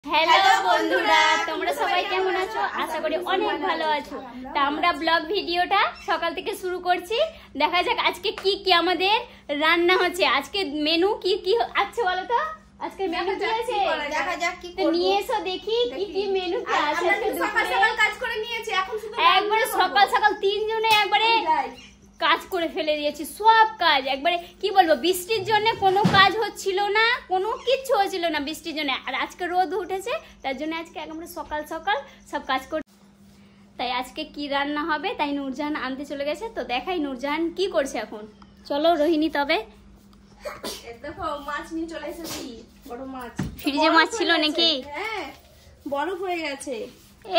Hello বন্ধুরা, তোমরা সবাই কেমন আছো? আশা করি অনেক ভালো আছো। তা আমরা ব্লগ ভিডিওটা সকাল থেকে শুরু করছি। দেখা যাক আজকে কি কি আমাদের রান্না হচ্ছে। আজকে মেনু কি কি আছে বলো তো? আজকে মেনু কি আছে দেখা যাক কি করব। নিয়ে এসো দেখি কি কি মেনু কি আছে। সকাল সকাল কাজ করে নিয়েছি, এখন শুধু একবারে সকাল সকাল তিনজনে একবারে কাজ করে ফেলে দিয়েছি, সব কাজ একবারে কি বলবো। বৃষ্টির জন্য কোনো কাজ হচ্ছিল না, কোনো কিচ্ছু হচ্ছিল না বৃষ্টির জন্য। আর আজকে রোদ উঠেছে, তার জন্য আজকে একবারে সকাল সকাল সব কাজ করে। তাই আজকে কি রান্না হবে তাই নূরজাহান আনতে চলে গেছে। তো দেখাই নূরজাহান কি করছে এখন। চলো রোহিণী, তবে দেখো মাছ নিয়ে চলে এসেছি, বড় মাছ। ফ্রিজে মাছ ছিল নাকি? হ্যাঁ, বরফ হয়ে গেছে।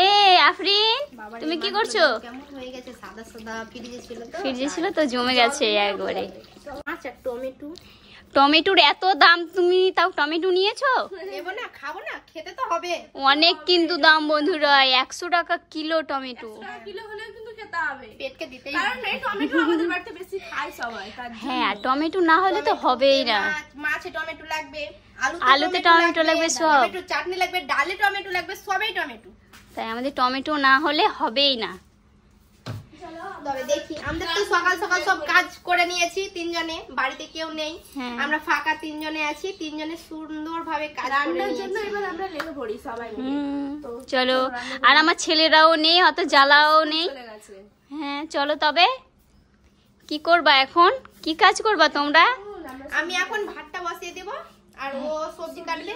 এ আফরিন, তুমি কি করছো? কেমন হয়ে গেছে, সাদা সাদা। ফ্রিজে ছিল তো জমে গেছে একবারে। মাছ আর টমেটো। টমেটোর এত দাম, তুমি তাও টমেটো নিয়েছো? নেবো না, খাবো না, খেতে তো হবে। অনেক কিন্তু দাম বন্ধুরা, 100 টাকা কিলো টমেটো। কিলো হলেও কিন্তু খেতে হবে, পেটকে দিতেই হবে। কারণ এই টমেটো আমাদের বাড়িতে বেশি খায় সবাই, তার জন্য। হ্যাঁ, টমেটো না হলে তো হবেই না। মাছে টমেটো লাগবে, আলুতে টমেটো লাগবে, সব টমেটো চাটনি লাগবে, ডালে টমেটো লাগবে, সবই টমেটো। তাই আমাদের টমেটো না হলে হবেই না। তবে দেখি, আমরা তো সকাল সকাল সব কাজ করে নিয়েছি তিনজনে, বাড়িতে কেউ নেই, আমরা ফাঁকা তিনজনে আছি, তিনজনে সুন্দরভাবে কাজ করে নিয়েছি। এবার আমরা লেগে পড়ি সবাই মিলে। চলো, আর আমার ছেলেরাও নেই, অত জ্বালাও নেই। হ্যাঁ চলো, তবে কি করবা এখন? কি কাজ করবা তোমরা? আমি এখন ভাতটা বসিয়ে দেব, আর ও সবজি কাটবে,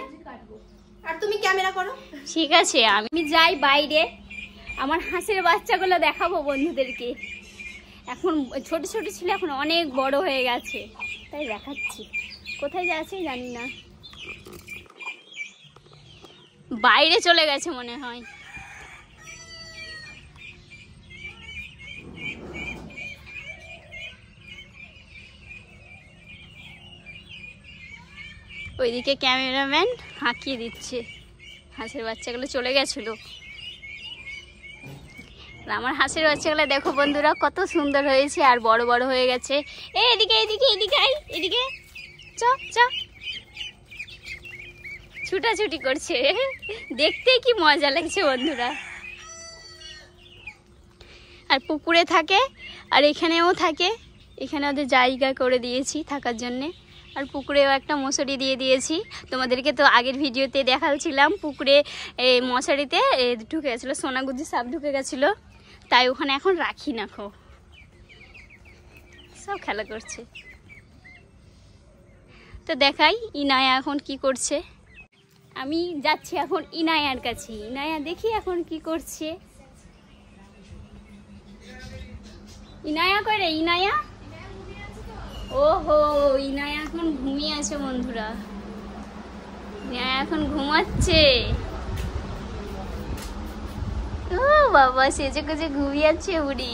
আর তুমি ক্যামেরা করো। ঠিক আছে, আমি যাই বাইরে, আমার হাঁসের বাচ্চাগুলো দেখাবো বন্ধুদেরকে। এখন ছোট ছোট ছিল, এখন অনেক বড় হয়ে গেছে, তাই দেখাচ্ছি। কোথায় যাচ্ছে জানি না, বাইরে চলে গেছে মনে হয়। ওইদিকে ক্যামেরাম্যান হাঁকিয়ে দিচ্ছে। হাঁসের বাচ্চাগুলো চলে গেছিল। আমার হাঁসের বাচ্চাগুলো দেখো বন্ধুরা, কত সুন্দর হয়েছে আর বড় বড় হয়ে গেছে। এদিকে এদিকে এদিকে আই, এদিকে চ চ, ছুটাছুটি করছে, দেখতে কি মজা লাগছে বন্ধুরা। আর পুকুরে থাকে আর এখানেও থাকে, এখানে ওদের জায়গা করে দিয়েছি থাকার জন্যে। আর পুকুরেও একটা মশারি দিয়ে দিয়েছি। তোমাদেরকে তো আগের ভিডিওতে দেখাচ্ছিলাম, পুকুরে মশারিতে ঢুকে গেছিলো, সোনাগুজি সাপ ঢুকে গেছিলো, তাই ওখানে এখন রাখি না। খো সব খেলা করছে। তো দেখাই ইনায়া এখন কি করছে। আমি যাচ্ছি এখন ইনায়ার কাছে। ইনায়া দেখি এখন কি করছে। ইনায়া কই রে? ইনায়া, ওহো, ইনায়া এখন ঘুমিয়ে আছে বন্ধুরা। ইনায়া এখন ঘুমাচ্ছে। ও বাবা, সেজে গুজে ঘুমিয়ে আছে বুড়ি।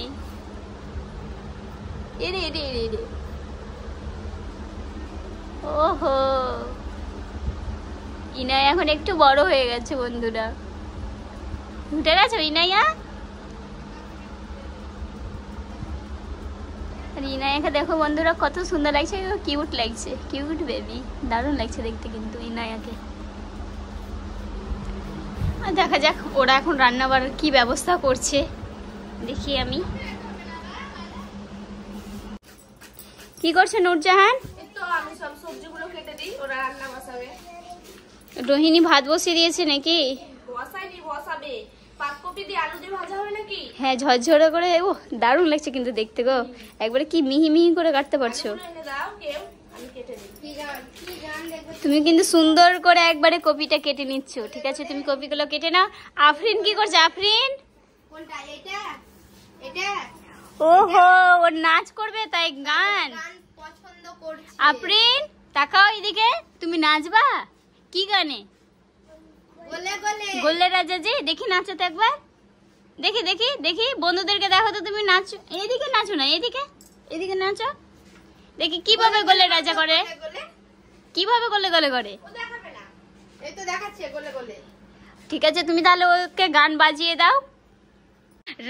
এরে এরে এরে এরে, ওহো, ইনায়া এখন একটু বড় হয়ে গেছে বন্ধুরা। উঠে গেছো ইনায়া? আর ইনায়াকে দেখো বন্ধুরা, কত সুন্দর লাগছে, কিউট লাগছে, কিউট বেবি, দারুণ লাগছে দেখতে কিন্তু ইনায়াকে। দেখা যাক ওরা এখন রান্না বাড়ার কি ব্যবস্থা করছে, দেখি আমি। কি করছে নূরজাহান? আমি সব সবজিগুলো কেটে দিই, ওরা রান্না বসাবে। রোহিণী ভাত বসিয়ে দিয়েছে নাকি? বসাইনি, বসাবে। পাতকপি দিয়ে আলু দিয়ে ভাজা হবে নাকি? হ্যাঁ, ঝরঝরে করে। ও দারুণ লাগছে কিন্তু দেখতে গো, একবারে কি মিহি মিহি করে কাটতে পারছো। তুমি কিন্তু সুন্দর করে একবারে কপিটা কেটে নিচ্ছ। ঠিক আছে, তুমি কপিগুলো কেটে নাও। আফরিন কি করছে? আফরিন, কোনটা? এটা এটা ওহো, ওর নাচ করবে তাই গান পছন্দ করছে। আফরিন তাকাও এদিকে, তুমি নাচবা? কি গানে? গোলে গোলে গোল্লে রাজা জি, দেখি নাচো তো একবার, দেখি দেখি দেখি, বন্ধুদেরকে দেখো তো তুমি নাচো। এইদিকে নাচো না, এদিকে এদিকে নাচো দেখি কিভাবে গোল্লে রাজা করে, কিভাবে গোলে গোলে করে। ও দেখাবে না, এই তো দেখাচ্ছে গোলে গোলে। ঠিক আছে, তুমি তাহলে ওকে গান বাজিয়ে দাও।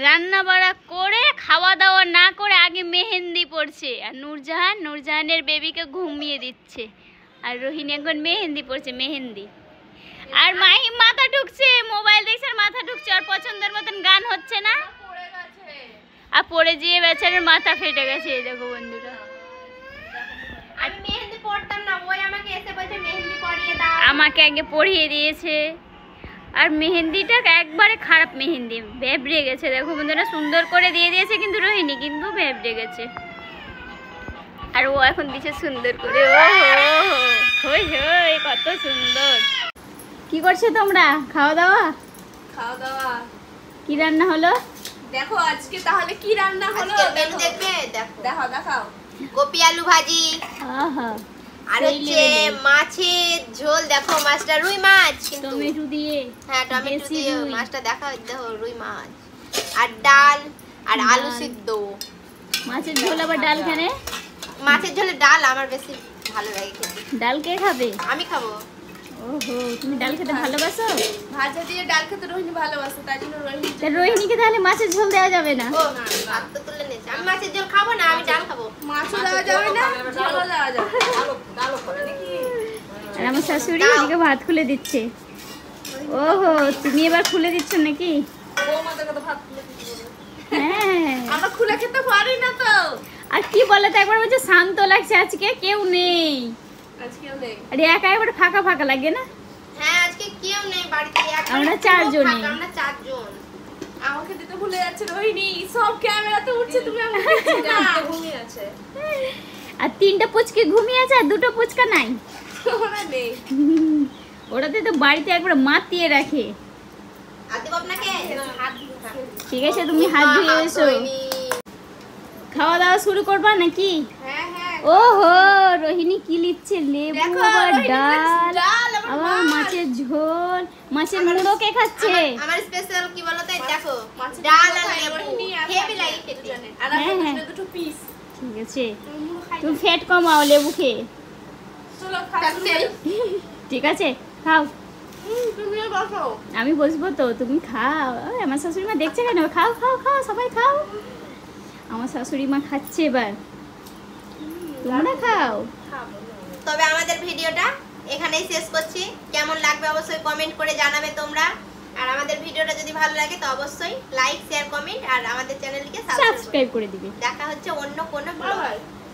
রান্না বাড়া করে খাওয়া দাওয়া না করে আগে মেহেন্দি পড়ছে। আর নূরজাহানের বেবিকে ঘুমিয়ে দিচ্ছে। আর রোহিণী এখন মেহেন্দি পড়ছে, মেহেন্দি। আর মাহিম মাথা ঢুকছে, মোবাইল দেখছে আর মাথা ঢুকছে, আর পছন্দের মতন গান হচ্ছে না, আর পড়ে যেয়ে বেচারের মাথা ফেটে গেছে। এই দেখো বন্ধুরা, আমি মেহেন্দি পড়তাম না, ওই আমাকে এসে বলছে মেহেন্দি পরিয়ে দাও। আমাকে আগে পড়িয়ে দিয়েছে। আর মেহেন্দিটা একবারে খারাপ মেহেন্দি, ভেবড়ে গেছে। দেখো বন্ধুরা, সুন্দর করে দিয়ে দিয়েছে কিন্তু রোহিণী, কিন্তু ভেবড়ে গেছে। আর ও এখন দিচ্ছে সুন্দর করে। ও হই হই, কত সুন্দর। কি করছো তোমরা? খাওয়া দাওয়া? খাওয়া দাওয়া কি রান্না হলো? দেখো আজকে তাহলে কি রান্না হলো, মেনু দেখবে। দেখো দেখাও। কপি আলু ভাজি, আহা, আর হচ্ছে মাছের ঝোল। দেখো মাছটা রুই মাছ, কিন্তু টমেটো দিয়ে। হ্যাঁ টমেটো দেশি দিয়ে রুই। মাছটা দেখা। দেখো রুই মাছ, আর ডাল, আর আলু সিদ্ধ। মাছের ঝোল আবার ডাল খানে? মাছের ঝোলে ডাল আমার বেশি ভালো লাগে খেতে। ডাল কে খাবে? আমি খাবো। ওহো, তুমি ডাল খেতে ভালোবাসো? ভাজা দিয়ে ডাল খেতে রোহিণী ভালোবাসে, তাই জন্য রোহিণী। তা রোহিণীকে তাহলে মাছের ঝোল দেওয়া যাবে না? ও ভাত তো তুলে নিয়েছে। আমি মাছের ঝোল খাবো না, আমি ডাল খাবো। মাছও দেওয়া যাবে না, ঝোলও দেওয়া যাবে না। ডালও করে নাকি? আর আমার শাশুড়ি এদিকে ভাত খুলে দিচ্ছে। ওহো, তুমি এবার খুলে দিচ্ছ নাকি? বৌমাদের কথা ভাত তুলে দিতে বলো। হ্যাঁ। আমরা খুলে খেতে পারি না তো। আর কি বলে তো, একবার বলছে শান্ত লাগছে, আজকে কেউ নেই। আজকেও নেই। আরে একা একবার ফাঁকা ফাঁকা লাগে না? হ্যাঁ আজকে কেউ নেই বাড়িতে, আমরা 4 জনই। আমরা 4 জন। আমাকে দিতে ভুলে যাচ্ছে রোহিণী, সব ক্যামেরাতে উঠছে, তুমি আমাকে দিচ্ছ না। ঘুমিয়ে আছে। আর 3টা পুচকে ঘুমিয়ে আছে, আর 2টো পুচকা নাই। ওরা নেই। ওরাতে তো বাড়িতে একবার মাতিয়ে রাখে। আদি আপনাকে হাত ধুতে। ঠিক আছে, তুমি হাত ধুয়ে এসো। খাওয়া দাওয়া শুরু করবা নাকি? হ্যাঁ হ্যাঁ। ওহো, রোহিণী কি লিখছে? লেবু দেখো, আর রোহিণী ডাল, ডাল, আবার মাছ। মাছের ঝোল। মাছের মুড়ো কে খাচ্ছে? আমার স্পেশাল কি বলতো, দেখো ডাল আর লেবু হেভি লাগে খেতে। আর হ্যাঁ, হ্যাঁ। দুটো পিস। ঠিক আছে, তুমি ফ্যাট কমাও লেবু খেয়ে। চলো খাচ্ছি। ঠিক আছে, খাও। তুমিও বসো। আমি বসবো তো, তুমি খাও। ওই, আমার শাশুড়ি মা দেখছে কেন? খাও খাও খাও, সবাই খাও। আমার শাশুড়ি মা খাচ্ছে এবার, তোমরা খাও। তবে আমাদের ভিডিওটা এখানেই শেষ করছি। কেমন লাগবে অবশ্যই কমেন্ট করে জানাবে তোমরা। আর আমাদের ভিডিওটা যদি ভালো লাগে তো অবশ্যই লাইক শেয়ার কমেন্ট আর আমাদের চ্যানেলটিকে সাবস্ক্রাইব সাবস্ক্রাইব করে দিবে। দেখা হচ্ছে অন্য কোনো ব্লগ।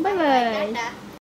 Bye bye. টাটা।